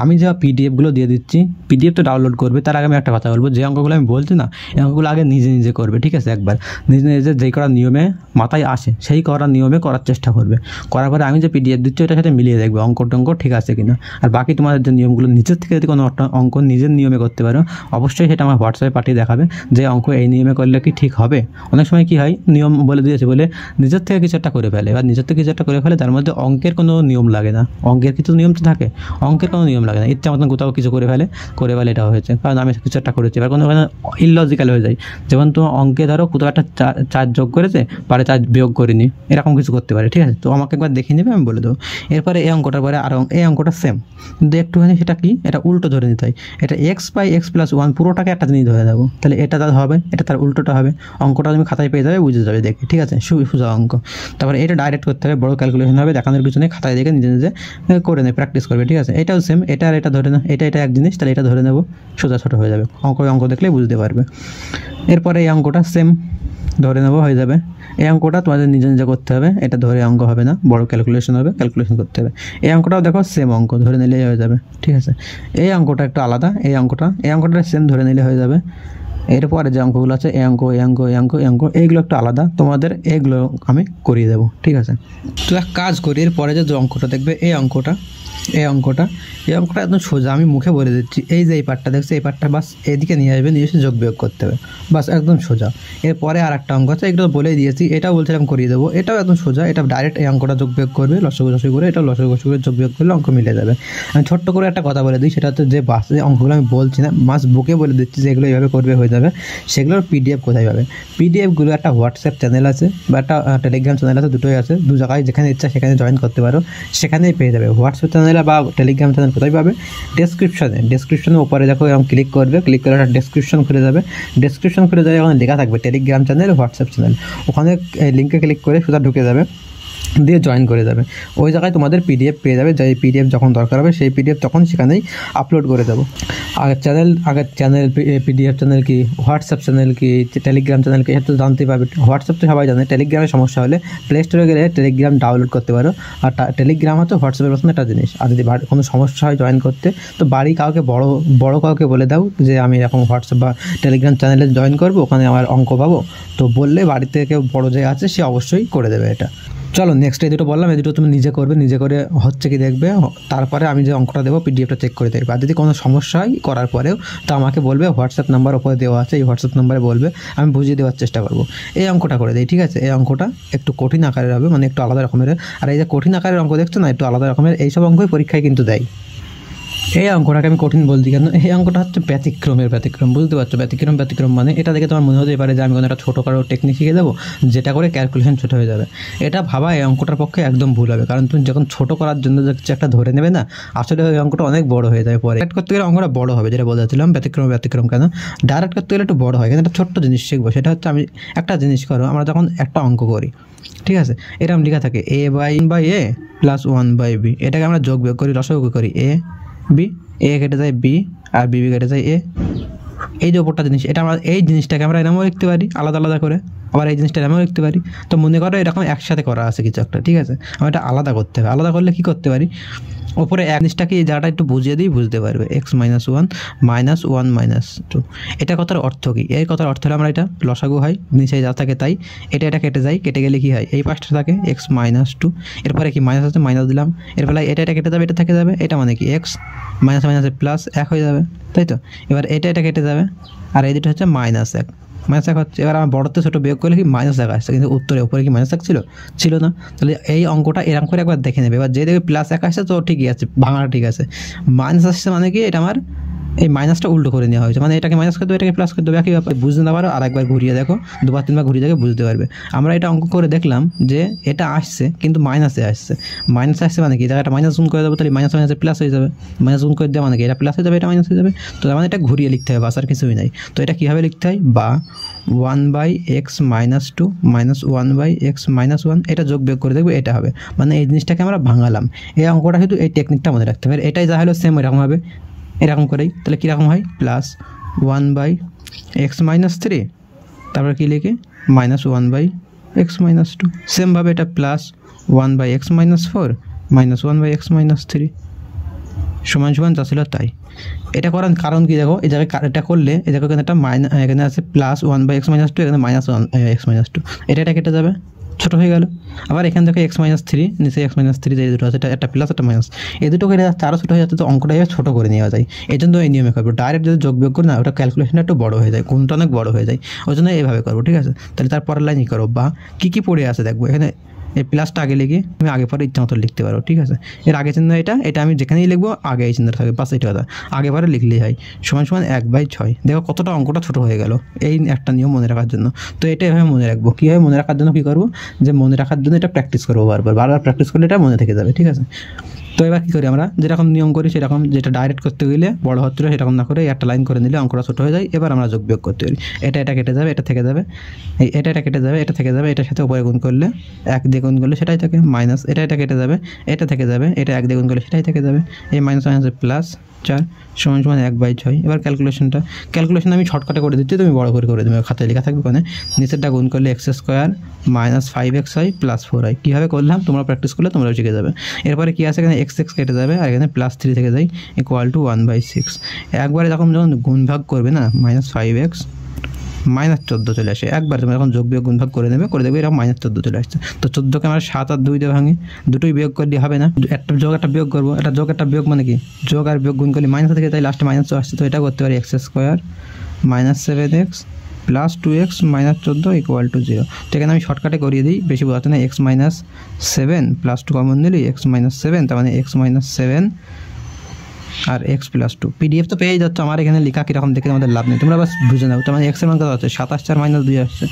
আমি যা পিডিএফগুলো দিয়ে দিচ্ছি, পিডিএফ তো ডাউনলোড করবে, তার আগে আমি একটা কথা বলবো, যে অঙ্কগুলো আমি বলছি না, এই অঙ্কগুলো আগে নিজে নিজে করবে, ঠিক আছে, একবার নিজে নিজে যেই করার নিয়মে মাথায় আসে সেই করার নিয়মে করার চেষ্টা করবে, করার পরে আমি যে পিডিএফ দিচ্ছি ওটার সাথে মিলিয়ে দেখবে অঙ্ক টঙ্ক ঠিক আছে কিনা। আর বাকি তোমাদের যে নিয়মগুলো নিজের থেকে যদি কোনো অঙ্ক নিজের নিয়মে করতে পারো, অবশ্যই সেটা আমার হোয়াটসঅ্যাপে পাঠিয়ে দেখাবে যে অঙ্ক এই নিয়মে করলে কি ঠিক হবে। অনেক সময় কি হয়, নিয়ম বলে দিয়েছে বলে নিজের থেকে কিছু একটা করে ফেলে, এবার নিজের থেকে কিছু একটা করে ফেলে, তার মধ্যে অঙ্কের কোনো নিয়ম লাগে না, অঙ্কের কিছু নিয়ম তো থাকে, অঙ্কের কোনো নিয়ম লাগে না, ইচ্ছা মতন কোথাও কিছু করে ফেলে এটা হয়েছে, কারণ আমি কিছু একটা করেছি, এবার কোনো ইললজিক্যাল হয়ে যায়, যেমন তোমার অঙ্কে ধরো কোথাও একটা 4 যোগ করেছে, 4 বিয়োগ করিনি, এরকম কিছু করতে পারে, ঠিক আছে, তো আমাকে একবার দেখে নেবে, আমি বলে দেবো। এরপরে এই অঙ্কটার পরে আর এই অঙ্কটা সেম, কিন্তু একটুখানি সেটা কি, এটা উল্টো ধরে নিতে হয়, এটা x/x+1 পুরোটাকে একটা জিনিস ধরে দেবো, তাহলে এটা তার হবে, এটা তার উল্টোটা হবে, অঙ্কটা তুমি খাতায় পেয়ে যাবে, বুঝে যাবে দেখে, ঠিক আছে, সোজা অঙ্ক। তারপরে এটা ডাইরেক্ট করতে হবে, বড় ক্যালকুলেশন হবে, দেখানোর কিছু নেই, খাতায় দেখে নিজে নিজে করে নেবে, প্র্যাকটিস করবে, ঠিক আছে। এটাও সেম, এটা আর এটা ধরে না, এটা এক জিনিস, তাহলে এটা ধরে নেবো, সোজা ছোটো হয়ে যাবে, অঙ্ক দেখলেই বুঝতে পারবে। এরপরে এই অঙ্কটা সেম ধরে নেবো, হয়ে যাবে। এই অঙ্কটা তোমাদের নিজে নিজে করতে হবে, এটা ধরে অঙ্ক হবে না, বড় ক্যালকুলেশন হবে, ক্যালকুলেশন করতে হবে। এই অঙ্কটাও দেখো সেম অঙ্ক, ধরে নিলেই হয়ে যাবে, ঠিক আছে। এই অঙ্কটা একটু আলাদা, এই অঙ্কটা সেম ধরে নিলে হয়ে যাবে। এরপরে যে অঙ্কগুলো আছে, এই অঙ্ক এইগুলো একটু আলাদা, তোমাদের এইগুলো আমি করিয়ে দেবো, ঠিক আছে। তো এক কাজ করি, এরপরে যে অঙ্কটা দেখবে, এই অঙ্কটা একদম সোজা, আমি মুখে বলে দিচ্ছি, এই যে এই পার্টটা দেখছো, এই পার্টটা বাস এদিকে নিয়ে আসবে, নিয়ে এসে যোগ বিয়োগ করতে হবে, বাস একদম সোজা। এরপরে আর একটা অঙ্ক আছে, এগুলো বলেই দিয়েছি, এটাও বলছিলাম করিয়ে দেবো, এটাও একদম সোজা, এটা ডাইরেক্ট এই অঙ্কটা যোগ বিয়োগ করবে, লসাগু করে, এটা লসাগু করে যোগ বিয়োগ করলে অঙ্ক মিলে যাবে। আমি ছোট্ট করে একটা কথা বলে দিই, সেটা হচ্ছে যে যে অঙ্কগুলো আমি বলছি না, মাস বুকে বলে দিচ্ছি যে এগুলো এইভাবে করবে, হয়ে যাবে। সেগুলোর পিডিএফ কোথায় পাবে, পিডিএফগুলো একটা হোয়াটসঅ্যাপ চ্যানেল আছে বা একটা টেলিগ্রাম চ্যানেল আছে, দুটোই আছে, দু জায়গায় যেখানে ইচ্ছা সেখানে জয়েন করতে পারো, সেখানেই পেয়ে যাবে। হোয়াটসঅ্যাপ চ্যানেল বা টেলিগ্রাম চ্যানেল কোথায় পাবে, ডেসক্রিপশনের উপরে দেখো, এরকম ক্লিক করবে, ক্লিক করে একটা ডেসক্রিপশন খুলে যাবে, ডেসক্রিপশন খুলে যাবে, ওখানে লেখা থাকবে টেলিগ্রাম চ্যানেল, হোয়াটসঅ্যাপ চ্যানেল, ওখানে লিঙ্কে ক্লিক করে সোজা ঢুকে যাবে, দিয়ে জয়েন করে যাবে, ওই জায়গায় তোমাদের পিডিএফ পেয়ে যাবে, যে পিডিএফ যখন দরকার হবে সেই পিডিএফ তখন সেখানেই আপলোড করে দেবো। আগের চ্যানেল পিডিএফ চ্যানেল কি, হোয়াটসঅ্যাপ চ্যানেল কি, টেলিগ্রাম চ্যানেল কি, এটা তো জানতেই পারবে। হোয়াটসঅ্যাপ তো সবাই জানে, টেলিগ্রামের সমস্যা হলে প্লে স্টোরে গেলে টেলিগ্রাম ডাউনলোড করতে পারো, আর টেলিগ্রাম হচ্ছে হোয়াটসঅ্যাপের মতন একটা জিনিস। আর যদি কোনো সমস্যা হয় জয়েন করতে, তো বাড়ি কাউকে বড় কাউকে বলে দাও যে আমি এরকম হোয়াটসঅ্যাপ বা টেলিগ্রাম চ্যানেলে জয়েন করবো, ওখানে আমার অঙ্ক পাবো, তো বললে বাড়িতে কেউ বড় যে আছে সে অবশ্যই করে দেবে এটা। চলো নেক্সট এই দুটো বললাম, এই দুটো তুমি নিজে করবে, নিজে করে হচ্ছে কি দেখবে, তারপরে আমি যে অঙ্কটা দেবো পিডিএফটা চেক করে দেখবে। আর যদি কোনো সমস্যা হয় করার পরেও তো আমাকে বলবে, হোয়াটসঅ্যাপ নাম্বার ওপরে দেওয়া আছে, এই হোয়াটসঅ্যাপ নাম্বারে বলবে, আমি বুঝিয়ে দেওয়ার চেষ্টা করবো। এই অঙ্কটা করে দিই, ঠিক আছে? এই অঙ্কটা একটু কঠিন আকারের হবে, মানে একটু আলাদা রকমের। আর এই যে কঠিন আকারের অঙ্ক দেখছো না, একটু আলাদা রকমের, এইসব অঙ্কই পরীক্ষায় কিন্তু দেয়। এই অঙ্কটাকে আমি কঠিন বলছি কেন, এই অঙ্কটা হচ্ছে ব্যতিক্রম, বুঝতে পারছো? ব্যতিক্রম মানে এটা দেখে তোমার মনে হতে পারে যে আমি কোনো একটা ছোটো কারো টেকনিক শিখে দেবো যেটা করে ক্যালকুলেশন ছোটো হয়ে যাবে। এটা ভাবা এই অঙ্কটার পক্ষে একদম ভুল হবে, কারণ তুমি যখন ছোটো করার জন্য যে একটা ধরে নেবে না, আসলে ওই অঙ্কটা অনেক বড় হয়ে যায় পরে। ডাইরেক্ট করতে গেলে অঙ্কটা বড় হবে, যেটা বলেছিলাম ব্যতিক্রম কেন, ডাইরেক্ট করতে গেলে একটু বড় হয়, কিন্তু একটা ছোট্ট জিনিস শিখবো। সেটা হচ্ছে আমি একটা জিনিস করো, আমরা যখন একটা অঙ্ক করি, ঠিক আছে, এরকম লেখা থাকে a/এ প্লাস 1/b, এটাকে আমরা যোগ বিয়োগ করি, লসাগু করি a b, এ কেটে যায় বি আর বি কেটে যায় এ। এই যে ওপরটা জিনিস, এটা আমরা এই জিনিসটাকে আমরা এরকমও লিখতে পারি আলাদা আলাদা করে, আবার এই জিনিসটা এরকমও লিখতে পারি। তো মনে করো এরকম একসাথে করা আছে কিছু একটা, ঠিক আছে, আমরা এটা আলাদা করতে হবে। আলাদা করলে কী করতে পারি, ওপরে এক জিনিসটাকে এই জায়গাটা একটু বুঝিয়ে দিই, বুঝতে পারবে। x-1 -1 -2, এটা কথার অর্থ কী? এই কথার অর্থ হলে আমরা এটা লসাগু হয়, নিচে যা থাকে তাই, এটা কেটে যায়, কেটে গেলে কী হয়, এই পাশটা থাকে x-2, এরপরে কি মাইনাস আছে, মাইনাস দিলাম, এরপরে এটা কেটে যাবে, এটা থেকে যাবে, এটা মানে কি x মাইনাসে প্লাস 1 হয়ে যাবে, তাই তো? এবার এটা কেটে যাবে, আর এই দুটো হচ্ছে -1 -1 হচ্ছে। এবার আমার বড়তে ছোটো বিয়োগ করলে কি -1 আসছে, কিন্তু উত্তরে উপরে কি -1 ছিল না। তাহলে এই অঙ্কটা এরকম করে একবার দেখে নেবে। এবার যে দেখবে +1 আসছে তো ঠিকই আছে, ভাঙাটা ঠিক আছে। মাইনাস আসছে মানে কি, এটা আমার এই মাইনাসটা উল্টো করে নেওয়া হয়েছে, মানে এটাকে মাইনাস করে দেবে, এটাকে প্লাস করে দেবে, একই ব্যাপার। বুঝতে না পারো আরেকবার ঘুরিয়ে দেখো, 2-3বার ঘুরিয়ে দেখে বুঝতে পারবে। আমরা এটা অঙ্ক করে দেখলাম যে এটা আসছে কিন্তু মাইনাসে আসছে মানে কি, জায়গাটা মাইনাস গুণ করে দেবো, তাহলে মাইনাসে প্লাস হয়ে যাবে, মাইনাস গুণ করে দেওয়া মানে কি এটা প্লাস হয়ে যাবে, এটা মাইনাস হয়ে যাবে। তো মানে এটা ঘুরিয়ে লিখতে হবে, বাস আর কিছুই নাই। তো এটা কীভাবে লিখতে হয়, বা 1/x-2 -1/x-1, এটা যোগ বিয়োগ করে দেখবে, এটা হবে। মানে এই জিনিসটাকে আমরা ভাঙালাম। এই অঙ্কটা শুধু এই টেকনিকটা মনে রাখতে হবে, এটাই যা হলো সেম এরকম হবে, এরকম করেই। তাহলে কীরকম হয়, +1/x-3, তারপরে কী লিখে -1/x-2, সেমভাবে এটা +1/x-4 -1/x-3 সমান যা ছিল তাই। এটা করার কারণ কি দেখো, এই জায়গায় এটা করলে এই জায়গায় একটা এখানে আছে +1/x-2, এখানে -1/x-2, এটা কেটে যাবে, ছোটো হয়ে গেল। আবার এখান থেকে x-3, নিচে x-3 যে দুটো আছে, একটা প্লাস একটা মাইনাস, এই দুটো কেটে যাচ্ছে, আরও ছোটো হয়ে যাচ্ছে, তো অঙ্কটা ছোটো করে নেওয়া যায়। এই জন্য এই নিয়মে করবো। ডাইরেক্ট যদি যোগ বিয়োগ করি না, ওটা ক্যালকুলেশনটা একটু বড়ো হয়ে যায়, কোনটা অনেক বড়ো হয়ে যায়, ওই জন্য এইভাবে করবো, ঠিক আছে? তাহলে তারপরের লাইনই করো, বা কী পড়ে আছে দেখবো, এখানে এই প্লাসটা আগে লিখে তুমি আগে পরে ইচ্ছা মতো লিখতে পারো, ঠিক আছে? এর আগে চিহ্ন এটা আমি যেখানেই লিখবো আগে এই চিহ্নটা থাকবে, বাস এটা কথা আগে পরে লিখলেই হয়। = 1/6, দেখো কতটা অঙ্কটা ছোটো হয়ে গেল এই একটা নিয়ম মনে রাখার জন্য। তো এটা এভাবে মনে রাখবো। কীভাবে মনে রাখার জন্য কী করবো, যে মনে রাখার জন্য এটা প্র্যাকটিস করবো, বারবার প্র্যাকটিস করলে এটা মনে থেকে যাবে, ঠিক আছে? তো এবার কী করি, আমরা যেরকম নিয়ম করি সেরকম, যেটা ডাইরেক্ট করতে গেলে বড় হচ্ছিল সেরকম না করে একটা লাইন করে নিলে অঙ্কটা ছোটো হয়ে যায়। এবার আমরা যোগ বিয়োগ করতে পারি, এটা কেটে যাবে, এটা থেকে যাবে, এটা কেটে যাবে, এটা থেকে যাবে, এটার সাথে উপরে গুণ করলে 1 দিয়ে গুণ করলে সেটাই থাকে মাইনাস, এটা কেটে যাবে, এটা থেকে যাবে, এটা 1 দিয়ে গুণ করলে সেটাই থেকে যাবে, এই -1 +4 = 1/6। এবার ক্যালকুলেশন আমি শর্টকাটে করে দিচ্ছি, তুমি বড় করে দেবে, খাতায় লেখা থাকবে ওখানে, নিচেরটা গুণ করলে x² -5xy + 4y। কীভাবে করলাম তোমরা প্র্যাকটিস করলে তোমরাও শিখে যাবে। এরপরে কী আছে, এখানে x কেটে যাবে, আর এখানে +3 থেকে যায় = 1/6। একবারে যখন গুণ ভাগ করবে না, -5x -14 চলে আসে, একবার তুমি যখন যোগ বিয়োগ গুণ ভাগ করে দেখবে এরকম -14 চলে আসছে। তো 14কে আমরা 7 আর 2 দিয়ে ভাঙি, দুটোই বিয়োগ করলে হবে না, একটা যোগ একটা বিয়োগ করবো, একটা যোগ একটা বিয়োগ মানে কি, যোগ আর বিয়োগ গুণ করলে মাইনাস থেকে, তাই লাস্টে মাইনাস আসছে। তো এটা করতে পারি x² -7x + 2x -14 = 0। তো এখানে আমি শর্টকাটে করিয়ে দিই, বেশি বোঝাতে না, x -7 + 2 কমন নিলি x -7, তার মানে x -7 আর x+2। পিডিএফ তো পেয়েই যাচ্ছ, আমার এখানে লেখা কীরকম দেখে আমাদের লাভ নেই, তোমরা বাস বুঝে নাও। তার মানে x এর মান কত আছে, 27 - 2 আসছে,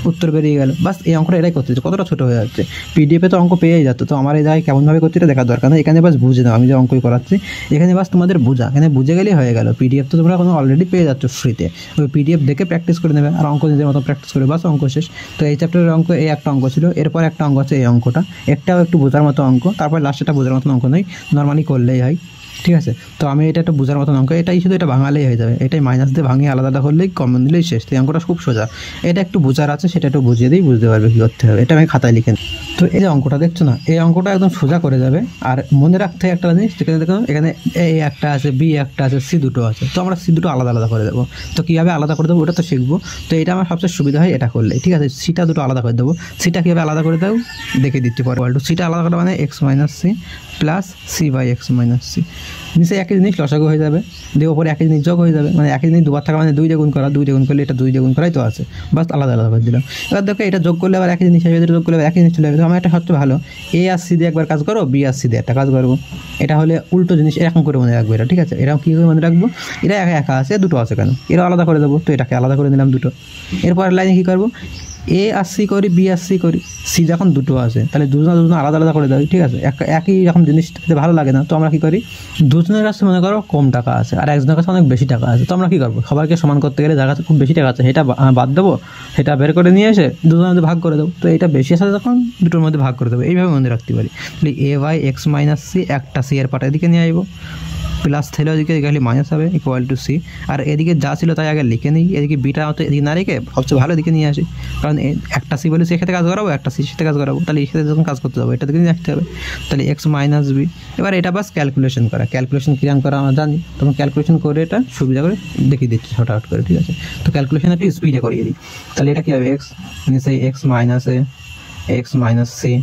উত্তর বেরিয়ে গেল। বাস এই অঙ্কটা এটাই করতে হচ্ছে, কতটা ছোটো হয়ে যাচ্ছে। পিডিএফে তো অঙ্ক পেয়েই যাচ্ছে, তো আমার এই জায়গায় কেমনভাবে করছে এটা দেখার দরকার নেই, এখানে বাস বুঝে নাও। আমি যে অঙ্কই করাচ্ছি এখানে বাস তোমাদের বোঝা, এখানে বুঝে গেলেই হয়ে গেল। পিডিএফ তো তোমরা এখন অলরেডি পেয়ে যাচ্ছ ফ্রিতে, ওই পিডিএফ দেখে প্র্যাকটিস করে নেবে, আর অঙ্ক নিজের মতো প্র্যাকটিস করে, বাস অঙ্ক শেষ। তো এই চ্যাপ্টারের অঙ্ক এই একটা অঙ্ক ছিল, এরপর একটা অঙ্ক আছে এই অঙ্কটা, একটাও একটু বোঝার মতো অঙ্ক, তারপর লাস্টটা বোঝার মতো অঙ্ক নয়, নর্মালি করলেই হয়। ঠিক আছে। তো আমি এটা একটু বোঝার মতন অঙ্ক, এটাই শুধু এটা ভাঙালেই হয়ে যাবে, এটাই মাইনাস দিয়ে ভাঙিয়ে আলাদা করলেই কমন দিলেই শেষ। তো এই অঙ্কটা খুব সোজা, এটা একটু বোঝার আছে, সেটা একটু বুঝিয়ে দিই, বুঝতে পারবে কী করতে হবে। এটা আমি খাতায় লিখে নিই। তো এই যে অঙ্কটা দেখছো না, এই অঙ্কটা একদম সোজা করে যাবে। আর মনে রাখতে হয় একটা জিনিস, যেখানে দেখো এখানে এ একটা আছে, বি একটা আছে, সি দুটো আছে, তো আমরা সি দুটো আলাদা আলাদা করে দেবো। তো কীভাবে আলাদা করে দেবো ওটা তো শিখবো। তো এটা আমার সবচেয়ে সুবিধা হয় এটা করলে, ঠিক আছে। সিটা দুটো আলাদা করে দেবো, সিটা কীভাবে আলাদা করে দেবো দেখে দিচ্ছি পরে। সিটা আলাদা করে মানে x minus c plus c by x minus c, নিচে একই জিনিস লসাগু হয়ে যাবে, দিয়ে ওপরে একই জিনিস যোগ হয়ে যাবে, মানে একই জিনিস দুবার থাকা মানে 2 দিয়ে গুণ করা, 2 দিয়ে গুণ করলে এটা 2 দিয়ে গুণ করাই তো আছে, বাস আলাদা আলাদা করে দিলাম। এবার দেখো এটা যোগ করলে আবার একই জিনিস আসবে, এটা যোগ করলে আবার একই জিনিস চলে যাবে। আমার একটা সবচেয়ে ভালো, এ আর সি দিয়ে একবার কাজ করো, বি আর সি দিয়ে একটা কাজ করবো। এটা হলে উল্টো জিনিস, এরকম করে মনে রাখবো এটা, ঠিক আছে। এরকম কী করে মনে রাখবো, এটা একা একা আছে, দুটো আছে কেন, এরা আলাদা করে দেবো। তো এটাকে আলাদা করে নিলাম দুটো। এরপর লাইনে কী করবো, এ আর সি করি, বি আর সি করি, সি যখন দুটো আছে তাহলে দুজনে আলাদা আলাদা করে দেয়, ঠিক আছে। একই রকম জিনিস ভালো লাগে না, তো আমরা কী করি, দুজনের কাছে মনে করো কম টাকা আছে আর একজনের কাছে অনেক বেশি টাকা আছে, তো আমরা কী করবো, সবাইকে সমান করতে গেলে যার কাছে খুব বেশি টাকা আছে সেটা বাদ দেবো, সেটা বের করে নিয়ে এসে দুজনের মধ্যে ভাগ করে দেবো। তো এটা বেশি আছে যখন দুটোর মধ্যে ভাগ করে দেবো, এইভাবে মনে রাখতে পারি। তাহলে এ বাই এক্স মাইনাস সি, একটা সি এর পাটা এদিকে নিয়ে আসবো, প্লাস থাকলে ওদিকে এখানে মাইনাস হবে ইকুয়াল টু সি। আর এদিকে যা ছিল তাই আগে লিখে নিই, এদিকে বিটা হয়তো এদিকে না রেখে সবচেয়ে ভালো দিকে নিয়ে আসি, কারণ একটা সি বলে সি সাথে কাজ করাবো, একটা সির সাথে কাজ করাবো, তাহলে এই সাথে যখন কাজ করতে যাবো এটা দিকে নিয়ে আসতে হবে। তাহলে এক্স মাইনাস বি, এবার এটা বাস ক্যালকুলেশন করা, ক্যালকুলেশন কিরাম করা আমরা জানি, তখন ক্যালকুলেশন করে এটা সুবিধা করে দেখিয়ে দিচ্ছি শর্ট করে, ঠিক আছে। তো ক্যালকুলেশন একটু স্পিডে করিয়ে দিই। তাহলে এটা কী হবে, এক্স নিচে এক্স মাইনাসে এক্স মাইনাস সি,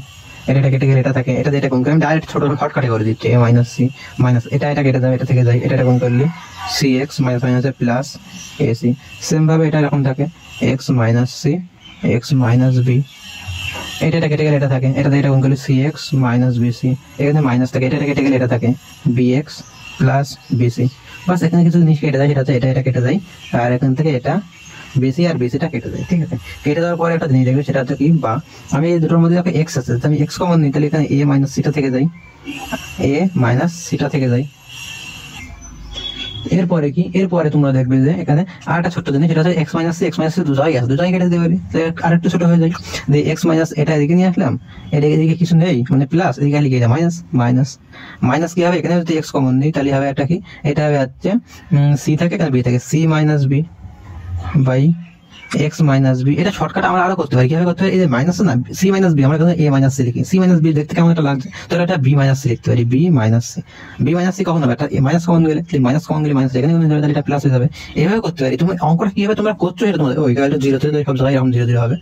এটা কেটে গেলে এটা থাকে, এটা দিয়ে এটা গুণ করে আমি ডাইরেক্ট ছোটো শর্টকাটে করে দিচ্ছি, এ মাইনাস সি মাইনাস এটা কেটে যাবে, এটা থেকে যায়, এটা গুণ করলে সি এক্স মাইনাস মাইনাসে প্লাস এ সি। সেমভাবে এটা এরকম থাকে, x minus c x minus b, এটা কেটে গেলে এটা থাকে, এটা দিয়ে এটা গুণ করলে C x minus B C, এখানে মাইনাস থাকে, এটা কেটে গেলে এটা থাকে B X plus B C. বাস এখানে কিছু জিনিস কেটে যায়, সেটা হচ্ছে এটা কেটে যায়, আর এখান থেকে এটা বেসি আর বেসিটা কেটে যায়, ঠিক আছে। কেটে দেওয়ার পরে একটা জিনিস দেখবে, সেটা হচ্ছে কি, বা আমি এই দুটোর মধ্যে দেখো এক্স আছে, আমি এক্স কমন নিই, তাহলে এখানে এ মাইনাস সিটা থেকে যাই, এ মাইনাস সিটা থেকে যাই। এরপরে কি, এরপরে তোমরা দেখবে যে এখানে আর একটা ছোট্ট জিনিস, সেটা হচ্ছে এক্স মাইনাস সি দু জায়গায় আছে, দু জায়গায় কেটে দিতে পারি, আর একটু ছোট হয়ে যায়। দিয়ে এক্স মাইনাস এটা এদিকে নিয়ে আসলাম, এটা এদিকে কিছু নেই মানে প্লাস, এদিকে লিখে যায় মাইনাস মাইনাস মাইনাস। কি হবে, এখানে যদি এক্স কমন নিই তাহলে হবে একটা কি, এটা হবে হচ্ছে সি থাকে এখানে বি থাকে, c minus b by x minus b. এটা শর্টকাট আমরা আরো করতে পারি, কিভাবে করতে পারি, এই যে মাইনাস না, সি মাইনাস বি আমরা এখানে এ মাইনাস সি লিখি, সি মাইনাস বি দেখতে কেমন একটা লাগছে, তাহলে এটা বি মাইনাস সি লিখতে পারি, বি মাইনাস সি কখন হবে, একটা মাইনাস কমন গেলে মাইনাস মাইনাস এখানে তাহলে এটা প্লাস হয়ে যাবে। এইভাবে করতে পারি। তুমি অঙ্কটা কিভাবে তোমরা করছো সেটা তোমাদের ওই গাড়িটা 0 থেকে সব জায়গায় এরকম 0 হবে,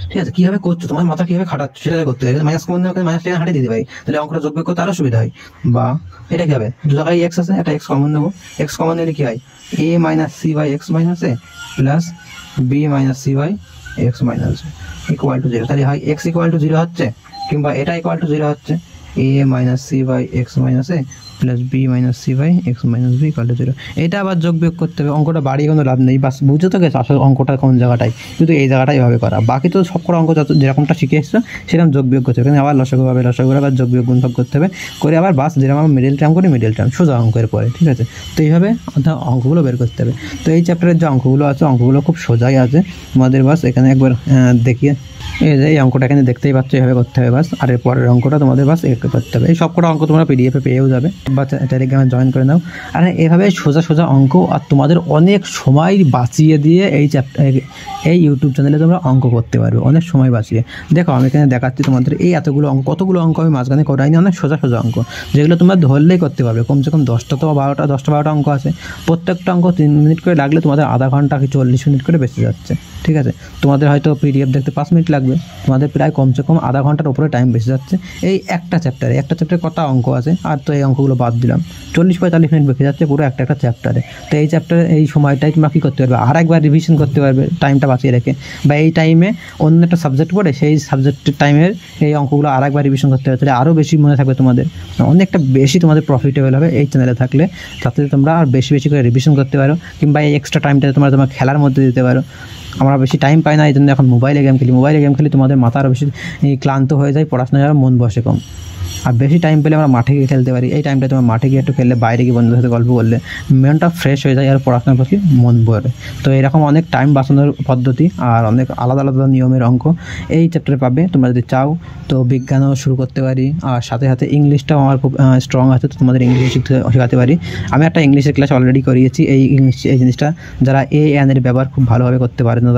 ঠিক আছে। কিভাবে করছো, তোমার মাথা কিভাবে খাটাচ্ছো সেটা করতে পারি। মাইনাস কমন মাইনাস টেন হাঁটে দিতে পারি, তাহলে অঙ্কটা যোগ করতে আরো সুবিধা হয়। বা এটা কি হবে, দু জায়গায় এক্স আছে, একটা এক্স কমন নেবো, এক্স কমন নিলে কি হয়, A minus C by x minus A plus B minus C by x minus equal to 0। তাহলে হয় এক্স ইকুয়াল টু 0 হচ্ছে, কিংবা এটা ইকুয়াল টু 0 হচ্ছে, A minus C by x minus A plus B minus C by x minus B equal to 0। এটা আবার যোগ বিয়োগ করতে হবে, অঙ্কটা বাড়িয়ে কোনো লাভ নেই, বাস বুঝে তো গেছে আসলে অঙ্কটা কোন জায়গাটায়, কিন্তু এই জায়গাটাই এভাবে করা। বাকি তো সব কটা অঙ্ক যত যেরকমটা শিখে এসছো সেরকম যোগ বিয়োগ করতে হবে, আবার লসাগু হবে, লসাগু আবার যোগ বিয়োগ গুণফল করতে হবে, করে আবার বাস যেরকম আমরা মিডল টার্ম করি মিডল টার্ম সোজা অঙ্কের পরে, ঠিক আছে। তো এইভাবে অঙ্কগুলো বের করতে হবে। তো এই চ্যাপ্টারের যে অঙ্কগুলো আছে অঙ্কগুলো খুব সোজাই আছে তোমাদের, বাস এখানে একবার দেখিয়ে এই যে এই অঙ্কটা এখানে দেখতেই পাচ্ছ, এভাবে করতে হবে বাস। আর এর পরের অঙ্কটা তোমাদের বাস এভাবে করতে হবে। এই সবকটা অঙ্ক তোমরা পিডিএফে পেয়েও যাবে বা টেলিগ্রামে জয়েন করে নাও। আর এভাবে সোজা সোজা অঙ্ক আর তোমাদের অনেক সময় বাঁচিয়ে দিয়ে এই ইউটিউব চ্যানেলে তোমরা অঙ্ক করতে পারবে, অনেক সময় বাঁচিয়ে। দেখো আমি এখানে দেখাচ্ছি তোমাদের এই এতগুলো অঙ্ক, কতগুলো অঙ্ক আমি মাঝখানে করাইনি, অনেক সোজা সোজা অঙ্ক যেগুলো তোমরা ধরলেই করতে পারবে। কমসে কম 10টা বা 12টা অঙ্ক আছে, প্রত্যেকটা অঙ্ক 3 মিনিট করে লাগলে তোমাদের আধা ঘন্টা কি 40 মিনিট করে বেঁচে যাচ্ছে, ঠিক আছে। তোমাদের হয়তো পিডিএফ দেখতে 5 মিনিট লাগবে, তোমাদের প্রায় কমসে কম আধা ঘন্টার উপরে টাইম বেঁচে যাচ্ছে। এই একটা চ্যাপ্টারে কত অঙ্ক আছে, আর তো এই অঙ্কগুলো বাদ দিলাম, 40-45 মিনিট বেঁচে যাচ্ছে পুরো একটা চ্যাপ্টারে। তো এই চ্যাপ্টারে এই সময়টাই তোমরা কী করতে পারবে, আর একবার রিভিশন করতে পারবে টাইমটা বাঁচিয়ে রেখে, বা এই টাইমে অন্য একটা সাবজেক্ট পড়ে সেই সাবজেক্টের টাইমের এই অঙ্কগুলো আর একবার রিভিশন করতে পারবে, তাহলে আরও বেশি মনে থাকবে তোমাদের, অনেকটা বেশি তোমাদের প্রফিটেবল হবে এই চ্যানেলে থাকলে। তাতে তোমরা আর বেশি বেশি করে রিভিশন করতে পারো, কিংবা এই এক্সট্রা টাইমটা তোমার খেলার মধ্যে দিতে পারো। আমরা বেশি টাইম পাই না, এই জন্য এখন মোবাইলে গেম খেলি তোমাদের মাথা আরও বেশি ক্লান্ত হয়ে যায়, পড়াশোনায় আরও মন বসে কম। আর বেশি টাইম পেলে আমরা মাঠে গিয়ে খেলতে পারি। এই টাইমটা তোমার মাঠে গিয়ে একটু খেললে, বাইরে গিয়ে বন্ধুদের সাথে গল্প করলে মনটা ফ্রেশ হয়ে যায় আর পড়াশোনার প্রতি মন ভরে। তো এরকম অনেক টাইম বাঁচানোর পদ্ধতি আর অনেক আলাদা আলাদা নিয়মের অঙ্ক এই চ্যাপ্টারে পাবে। তোমরা যদি চাও তো বিজ্ঞানও শুরু করতে পারি, আর সাথে সাথে ইংলিশটাও আমার খুব স্ট্রং আছে, তো তোমাদের ইংলিশ শেখাতে পারি। আমি একটা ইংলিশের ক্লাস অলরেডি করিয়েছি। এই জিনিসটা যারা এর ব্যবহার খুব ভালোভাবে করতে পারে না,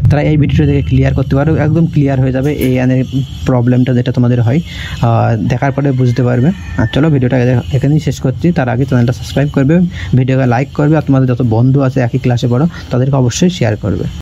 তারা এই ভিডিওটা দেখে ক্লিয়ার করতে পারো, একদম ক্লিয়ার হয়ে যাবে এর প্রবলেমটা যেটা তোমাদের হয়, দেখার পরে বুঝতে পারবে। আর চলো ভিডিওটা এখানেই শেষ করছি। তার আগে চ্যানেলটা সাবস্ক্রাইব করবে, ভিডিওকে লাইক করবে, আর তোমাদের যত বন্ধু আছে একই ক্লাসে পড়ো তাদেরকে অবশ্যই শেয়ার করবে।